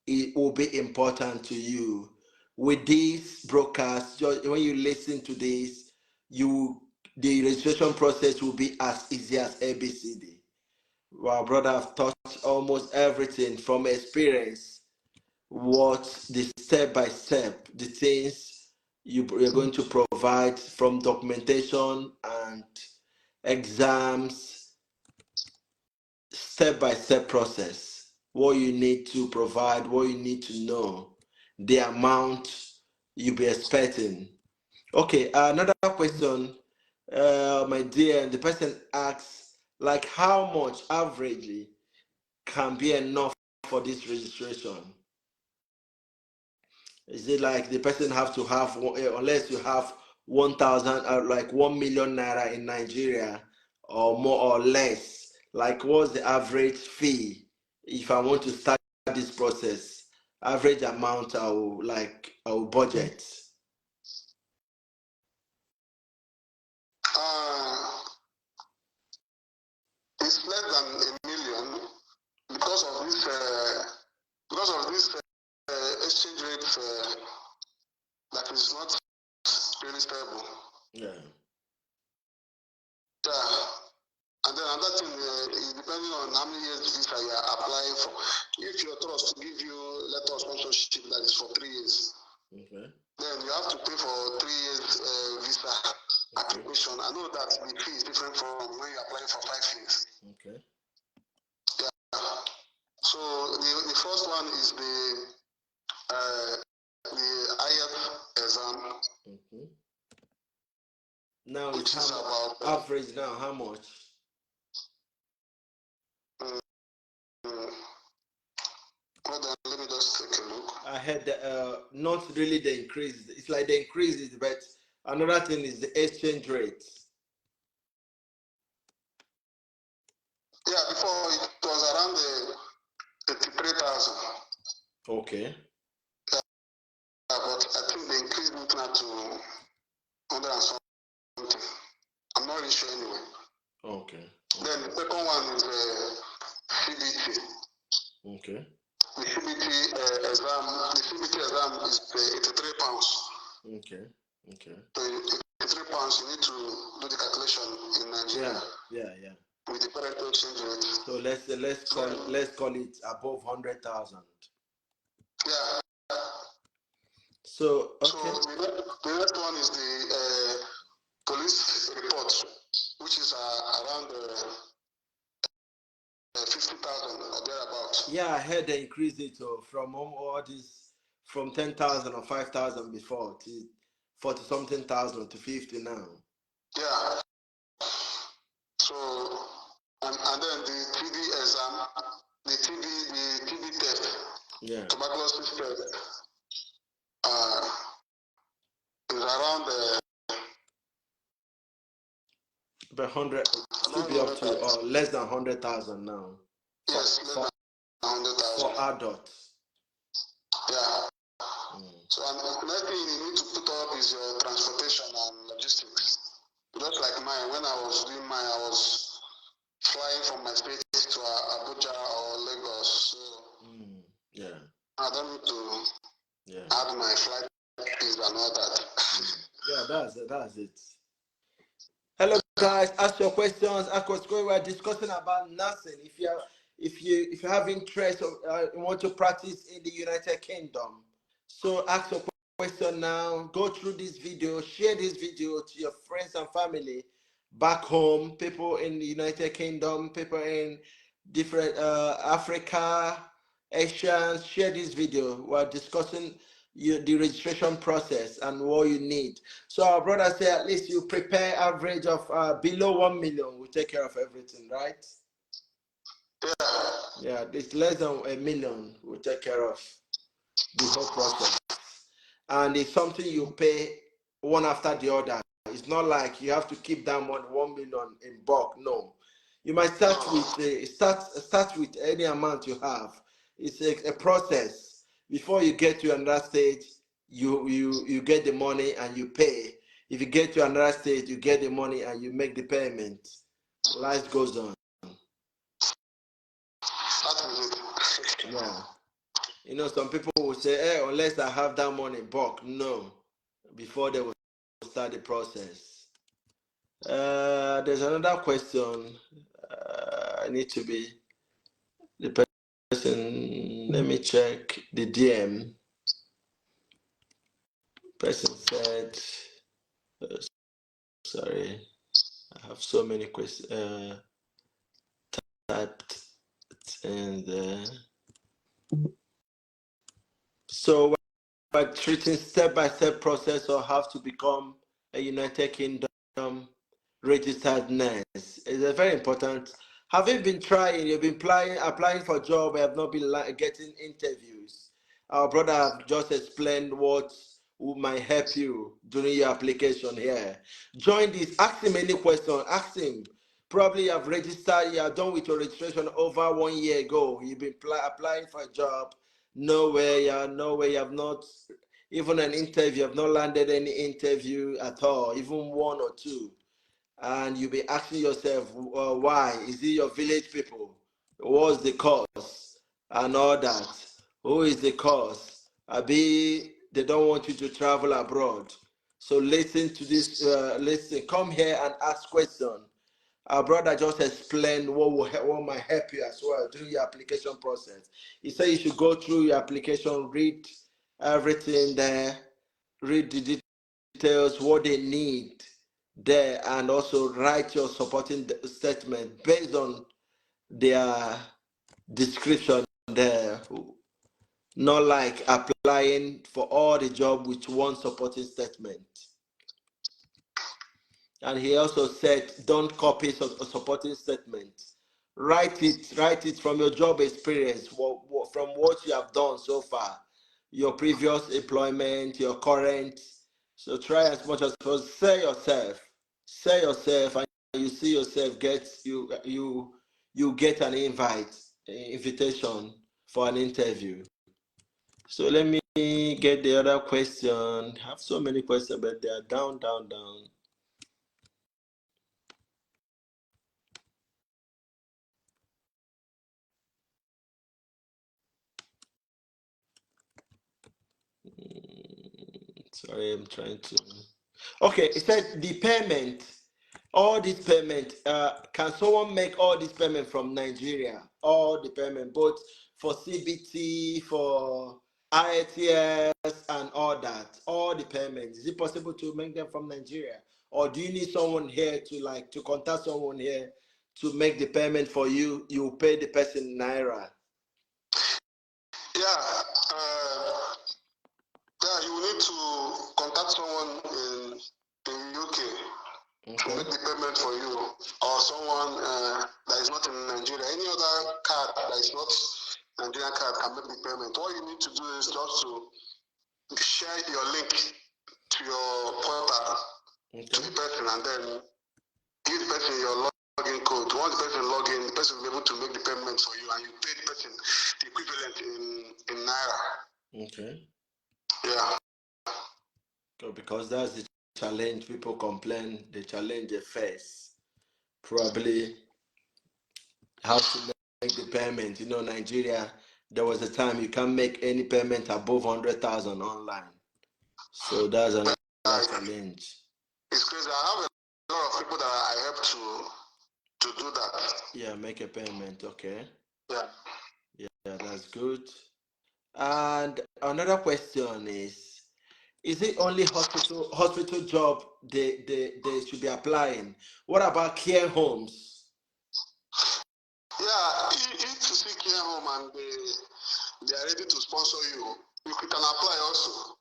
A: it will be important to you. With this broadcast, when you listen to this, the registration process will be as easy as ABCD. Our brother have touched almost everything from experience, what the step by step, the things you're going to provide from documentation and exams, step by step process, what you need to provide, what you need to know, the amount you'll be expecting. Okay, another question, my dear, the person asks, like, how much averagely can be enough for this registration? Is it like the person have to have, unless you have 1,000, like 1 million naira in Nigeria, or more or less? Like, what's the average fee if I want to start this process? Average amount I will budget.
B: It's less than a million because of this exchange rate that is not really stable.
A: Yeah.
B: Yeah. And then another thing is depending on how many years visa you are applying for. If your trust to give you letter of sponsorship that is for 3 years,
A: Okay.
B: then you have to pay for 3 years visa application. I know that the fee is different from when you apply for 5 years.
A: Okay.
B: Yeah. So the first one is the IELTS exam.
A: Mm-hmm. Now
B: which
A: it's
B: is
A: about average now, how much?
B: Hold on, let me just take a look.
A: I had not really the increase. It's like the increase is, but another thing is the exchange rate.
B: Yeah, before it was around 83,000.
A: Okay.
B: Yeah, but I think they increased it now to 100 and something. I'm not really sure anyway.
A: Okay.
B: Then the second one is CBT.
A: Okay.
B: The CBT exam is 83 pounds.
A: Okay. Okay.
B: So 83 pounds, you need to do the calculation in Nigeria.
A: Yeah.
B: With the current exchange rate.
A: So let's call it above 100,000.
B: Yeah.
A: So okay.
B: So the next one is the police report, which is around 50,000 or thereabout.
A: Yeah, I heard they increased it from all this, from 10,000 or 5,000 before to 40 something thousand to 50 now.
B: Yeah. So and then the TB exam, the TB test
A: Yeah.
B: tuberculosis test is around
A: But 100 still be up to or less than 100,000 now.
B: Yes, less than 100,000
A: for adults.
B: Yeah. So another thing you need to put up is your transportation and logistics. Just like mine, when I was doing mine, I was flying from my state to Abuja or Lagos. So
A: yeah.
B: I don't need to add my flight fees and all that.
A: Yeah, that's it. Hello guys, ask your questions. We're discussing about nursing. If you have interest or you want to practice in the United Kingdom, so ask your question now. Go through this video, share this video to your friends and family back home, people in the United Kingdom, people in different Africa, Asians. Share this video. We're discussing the registration process and what you need. So our brother said at least you prepare average of below 1 million. We take care of everything, right? Yeah, it's less than 1 million. We take care of the whole process. And it's something you pay one after the other. It's not like you have to keep that money 1 million in bulk. No, you might start with start with any amount you have. It's a process. Before you get to another stage, you get the money and you pay. If you get to another stage, you get the money and you make the payment. Life goes on. Yeah. You know, some people will say, hey, unless I have that money bulk. No. Before they will start the process. There's another question. I need to be the person. Let me check the DM. Person said, sorry, I have so many questions typed in there. So we're treating step-by-step process or have to become a United Kingdom registered nurse. It's very important. Have you been trying? You've been applying for a job, have not been getting interviews. Our brother have just explained what might help you during your application here. Join this. Ask him any question. Ask him. Probably you have registered. You are done with your registration over 1 year ago. You've been applying for a job. Nowhere. You have not even an interview. You have not landed any interview at all, even one or two. And you'll be asking yourself, why? Is it your village people? What's the cause? And all that. Who is the cause? They don't want you to travel abroad. So listen to this, come here and ask questions. Our brother just explained what might help you as well during your application process. He said you should go through your application, read everything there, read the details, what they need there, and also write your supporting statement based on their description there. Not like applying for all the job with one supporting statement. And he also said, don't copy a supporting statement. Write it from your job experience, from what you have done so far, your previous employment, your current. So try as much as possible. Say yourself, and you see yourself you get an invitation for an interview. So let me get the other question. I have so many questions, but they are down. Sorry, I'm trying to. Okay, it said the payment, all this payment, can someone make all this payment from Nigeria? All the payment, both for CBT, for IATS, and all that, all the payments. Is it possible to make them from Nigeria? Or do you need someone here to contact someone here to make the payment for you? You pay the person Naira.
B: Yeah, you will need to contact someone in UK to make the payment for you, or someone that is not in Nigeria. Any other card that is not Nigerian card can make the payment. What your link to your portal to the person, and then give the person your login code. Once the person log in, the person will be able to make the payment for you, and you pay the person the equivalent in naira.
A: Okay.
B: Yeah.
A: So because that's the challenge, people complain, the challenge they face. Probably how to make the payment. You know, Nigeria, there was a time you can't make any payment above 100,000 online. So that's another challenge.
B: It's crazy. I have a lot of people that I help to do that.
A: Yeah, make a payment. Okay.
B: Yeah.
A: Yeah, that's good. And another question is it only hospital job they should be applying? What about care homes?
B: Yeah, if you see care home and they are ready to sponsor you, you can apply also.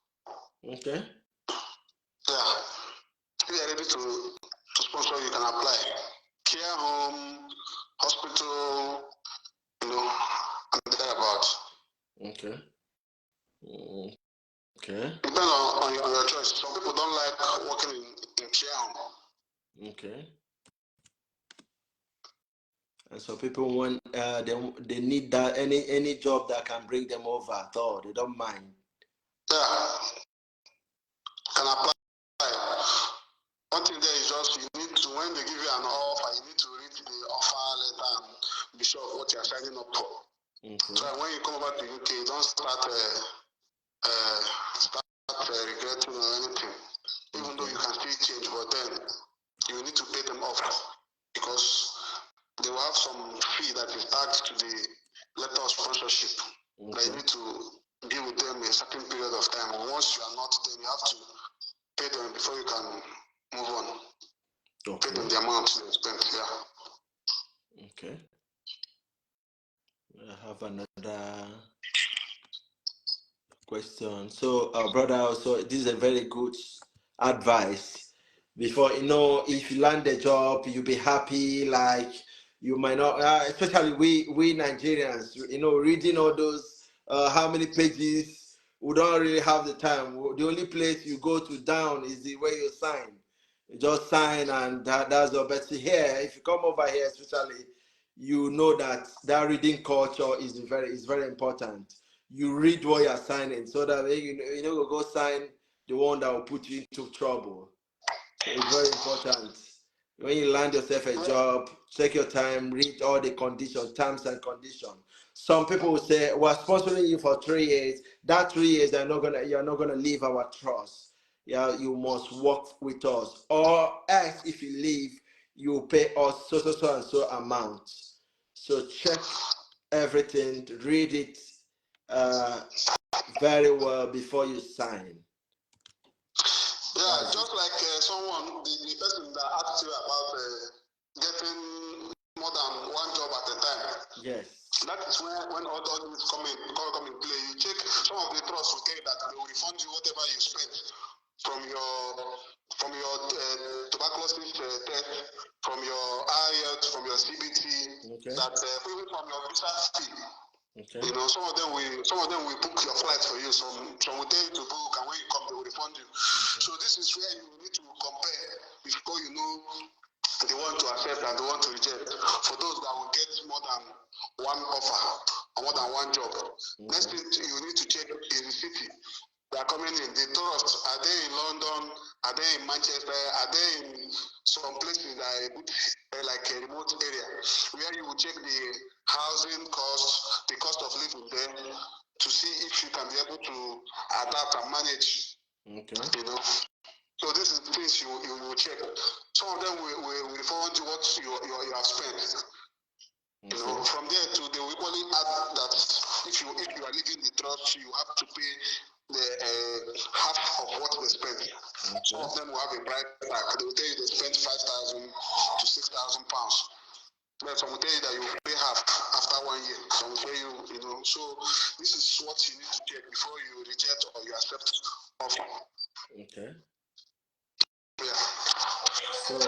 A: Okay.
B: Yeah. If they are ready to sponsor you, can apply. Care home, hospital, you know, and thereabout.
A: Okay. Okay.
B: Depends on your choice. Some people don't like working in care home.
A: Okay. And so people want they need that any job that can bring them over at all. They don't mind.
B: Yeah. Can apply. One thing there is just you need to, when they give you an offer, you need to read the offer letter and be sure of what you are signing up for.
A: Okay.
B: So when you come over to UK, you don't start regretting or anything. Even though you can still change, but then you need to pay them off because they will have some fee that is tagged to the letter of sponsorship. That you need to be with them a certain period of time. And once you are not, then you have to pay them before you can move on. Okay. Pay them the amount they spent. Yeah.
A: Okay. I have another question. So, brother, also this is a very good advice. Before if you land a job, you'll be happy. Like you might not, especially we Nigerians. Reading all those how many pages. We don't really have the time. The only place you go to down is the way you sign. You just sign, and that's all. But here, if you come over here, especially, you know that reading culture is very important. You read what you're signing so that you know go sign the one that will put you into trouble. So it's very important. When you land yourself a job, take your time, read all the conditions, terms and conditions. Some people will say, we're sponsoring you for 3 years. That 3 years, you're not gonna leave our trust. Yeah, you must work with us. Or else if you leave, you pay us so and so amount. So check everything, read it very well before you sign.
B: Yeah, just like someone, the person that asked you about getting more than one job at a time.
A: Yes.
B: That is when all these come in play. You check some of the trusts will tell you that they will refund you whatever you spent from your tuberculosis test, from your IELTS, from your CBT,
A: okay.
B: That even from your visa fee.
A: Okay.
B: Some of them will book your flights for you. Some will tell you to book, and when you come, they will refund you. Okay. So this is where you need to compare before you know they want to accept and they want to reject. For those that will get more than one offer or more than one job, next thing you need to check is the city they are coming in. The tourists, are they in London? Are they in Manchester? Are they in some places that are a bit like a remote area where you will check the housing cost, the cost of living there, to see if you can be able to adapt and manage. Okay. So this is things you will check. Some of them will refund you what you have spent. Okay. From there to they will equally add that if you are leaving the trust, you have to pay the half of what they spent. Okay. Some of them will have a bright tag. They will tell you they spent 5,000 to 6,000 pounds. But some will tell you that you will pay half after 1 year. Some will tell you, So this is what you need to check before you reject or you accept offer. Okay. Yeah.
A: So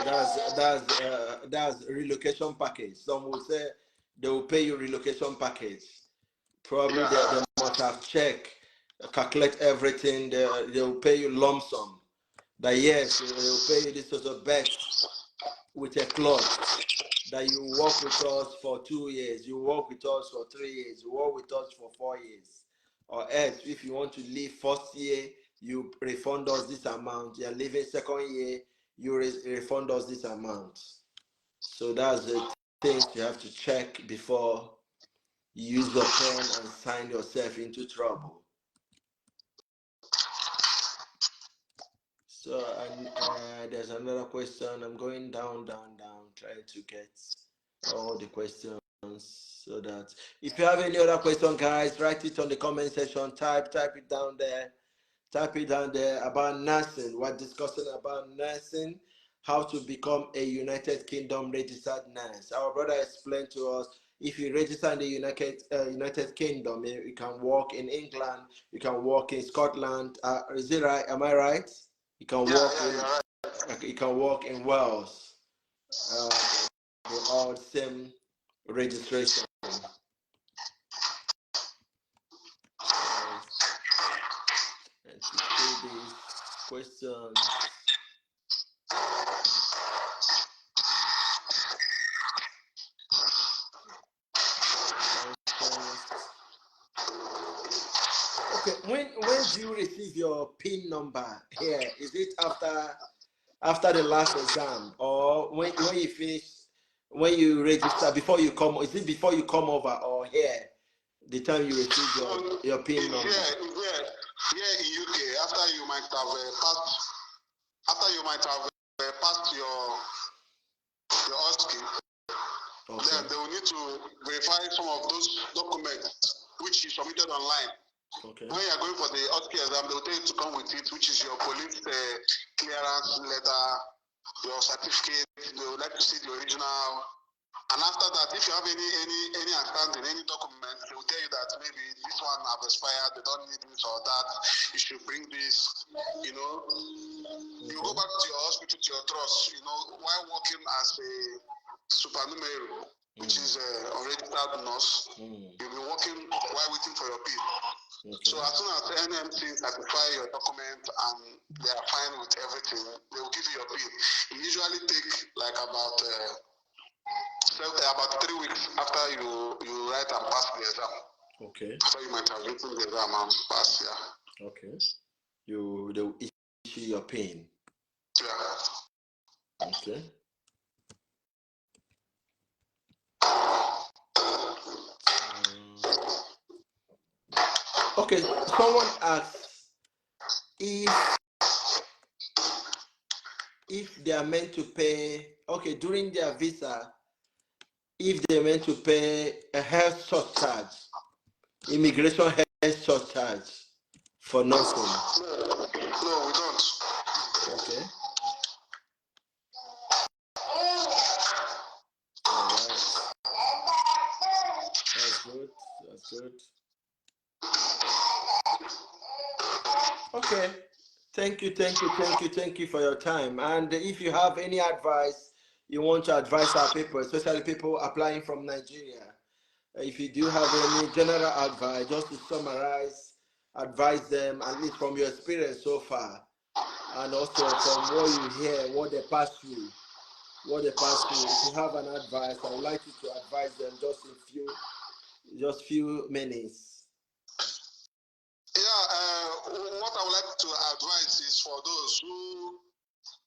A: that's relocation package. Some will say they will pay you relocation package. Probably they must have checked calculate everything. They'll pay you lump sum. That yes, they'll pay you this sort of bet with a clause that you work with us for 2 years, you work with us for 3 years, you work with us for 4 years. Or else, if you want to leave first year, you refund us this amount. You're leaving second year, you refund us this amount. So that's the things you have to check before you use your pen and sign yourself into trouble. So there's another question. I'm going down, trying to get all the questions so that if you have any other question, guys, write it on the comment section. Type it down there. Type it down there about nursing. We're discussing about nursing, how to become a United Kingdom registered nurse. Our brother explained to us, if you register in the United Kingdom, you can work in England, you can work in Scotland. Is it right? Am I right? You can work in Wales. They all same registration. And to see these questions. Okay, when do you receive your PIN number here? Is it after the last exam, or when you finish, when you register, before you come? Is it before you come over, or here, the time you receive your PIN number?
B: Here in UK, after you might have passed your OSCE, okay. Then they will need to verify some of those documents which you submitted online. Okay. When you are going for the OSCE exam, they will tell you to come with it, which is your police clearance letter, your certificate. They would like to see the original. And after that, if you have any outstanding, any document, they will tell you that maybe this one have expired, they don't need this or that. You should bring this. You know, okay. You go back to your hospital, to your trust. You know, while working as a supernumerary, which is a registered nurse, you'll be working while waiting for your PIN. Okay. So as soon as the NMC certify your document and they are fine with everything, they will give you your PIN. It usually takes like about 3 weeks after you write and pass the exam. Okay. So you might have written the exam and pass, yeah.
A: Okay. They will issue your PIN.
B: Yeah.
A: Okay. Okay, someone asks if they are meant to pay, okay, during their visa, if they're meant to pay a health surcharge, immigration health surcharge for nursing.
B: No, we don't.
A: Okay. All right. That's good. Okay. Thank you for your time. And if you have any advice you want to advise our people, especially people applying from Nigeria, if you do have any general advice, just to summarize, advise them, at least from your experience so far, and also from what you hear, what they pass through. If you have an advice, I would like you to advise them just few minutes.
B: Yeah, what I would like to advise is for those who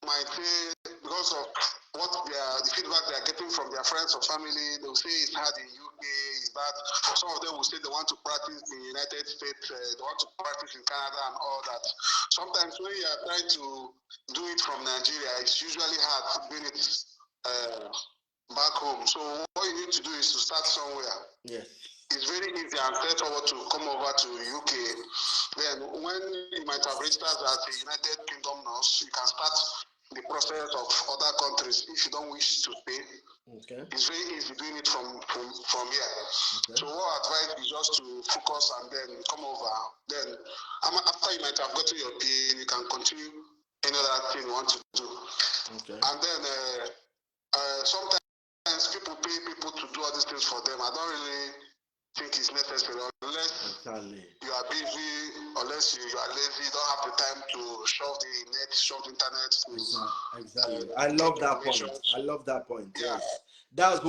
B: might say, because of what the feedback they are getting from their friends or family, they will say it's hard in UK, is that some of them will say they want to practice in the United States, they want to practice in Canada and all that. Sometimes when you are trying to do it from Nigeria, it's usually hard doing it back home. So what you need to do is to start somewhere.
A: Yes.
B: It's very easy and straightforward to come over to UK. Then when you might have registered as a United Kingdom nurse, you can start the process of other countries if you don't wish to pay. Okay. It's very easy doing it from here. Okay. So what advice is just to focus and then come over. Then after you might have gotten your PIN, you can continue any other thing you want to do. Okay. And then sometimes people pay people to do all these things for them. I don't really think is necessary, unless
A: Exactly.
B: you are busy, unless you are lazy, you don't have the time to shove the net, shove the internet.
A: Exactly. I love that point. I love that point.
B: Yeah.
A: Yes.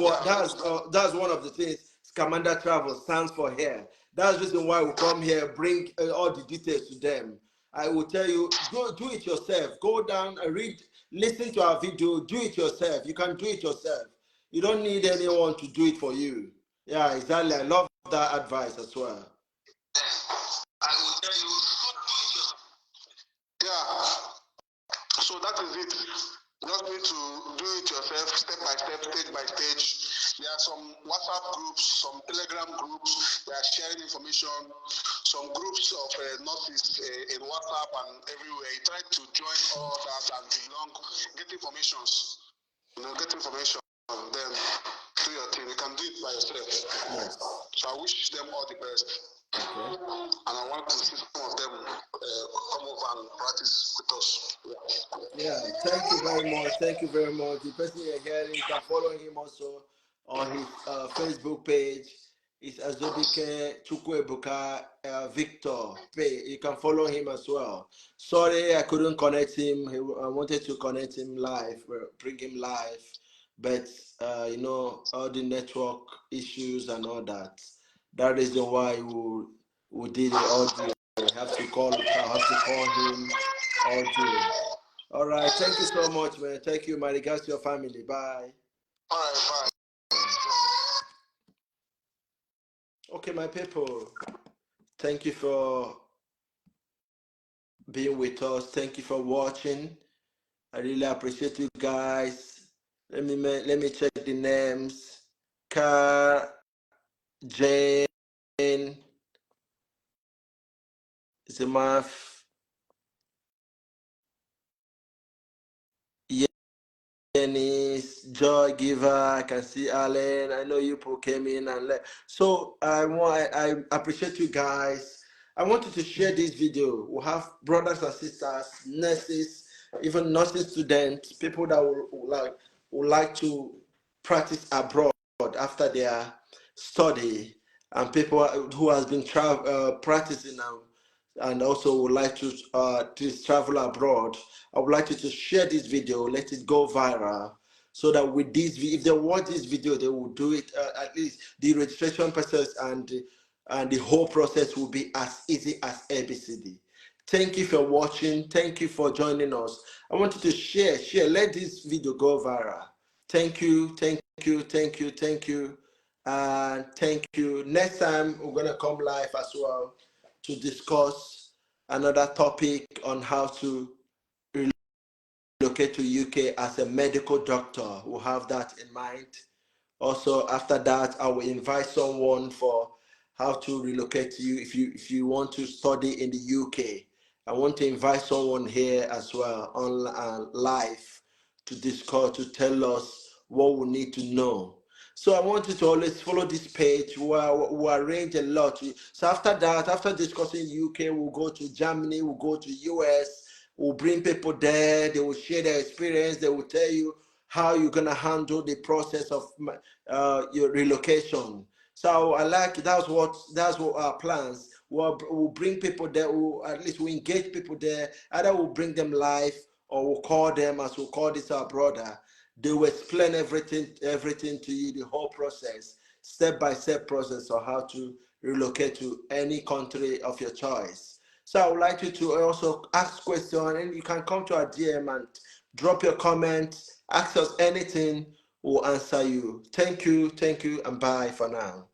A: That's one of the things Scamander Travel stands for here. That's the reason why we come here, bring all the details to them. I will tell you, go do it yourself. Go down and read, listen to our video, do it yourself. You can do it yourself. You don't need anyone to do it for you. Yeah, exactly. I love that advice as well.
B: I will tell you, yeah. So that is it. Just need to do it yourself, step by step, stage by stage. There are some WhatsApp groups, some Telegram groups. They are sharing information. Some groups of nurses in WhatsApp and everywhere. You try to join all that and belong, get informations. Get information. Then do your thing. You can do it by yourself.
A: Yes.
B: So I wish them all the best.
A: Okay.
B: And I want to see some of them come over and practice with us.
A: Yeah, thank you very much. Thank you very much. The person you're hearing, you can follow him also on his Facebook page. It's Azobike Chukwuebuka Victor. You can follow him as well. Sorry, I couldn't connect him. I wanted to connect him live, bring him live, but all the network issues and all that. That is the why we did the audio. I have to call him audio. All right. Thank you so much, man. Thank you. My regards to your family. Bye.
B: All right. Bye.
A: Okay, my people. Thank you for being with us. Thank you for watching. I really appreciate you guys. Let me check the names. Car, Jane, Zimaf, Dennis, Joy Giver, I can see Alan. I know you people came in and left. So I appreciate you guys. I want you to share this video. We have brothers and sisters, nurses, even nursing students, people that would like to practice abroad after their study, and people who has been practicing now and also would like to travel abroad. I would like you to share this video, let it go viral, so that with this, if they watch this video, they will do it. At least the registration process and the whole process will be as easy as ABCD. Thank you for watching. Thank you for joining us. I want you to share. Let this video go viral. Thank you. Thank you. Thank you. Thank you. And thank you. Next time we're gonna come live as well to discuss another topic on how to relocate to UK as a medical doctor. We'll have that in mind. Also, after that, I will invite someone for how to relocate to you if you want to study in the UK. I want to invite someone here as well on live to discuss, to tell us what we need to know. So I want you to always follow this page. We arrange a lot. So after that, after discussing UK, we'll go to Germany, we'll go to US, we'll bring people there. They will share their experience. They will tell you how you're gonna handle the process of your relocation. So I like that's what our plans. We'll bring people there. At least we engage people there. Either we'll bring them live or we'll call them, as we'll call this our brother. They will explain everything to you, the whole process, step-by-step process of how to relocate to any country of your choice. So I would like you to also ask questions, and you can come to our DM and drop your comments, ask us anything, we'll answer you. Thank you, and bye for now.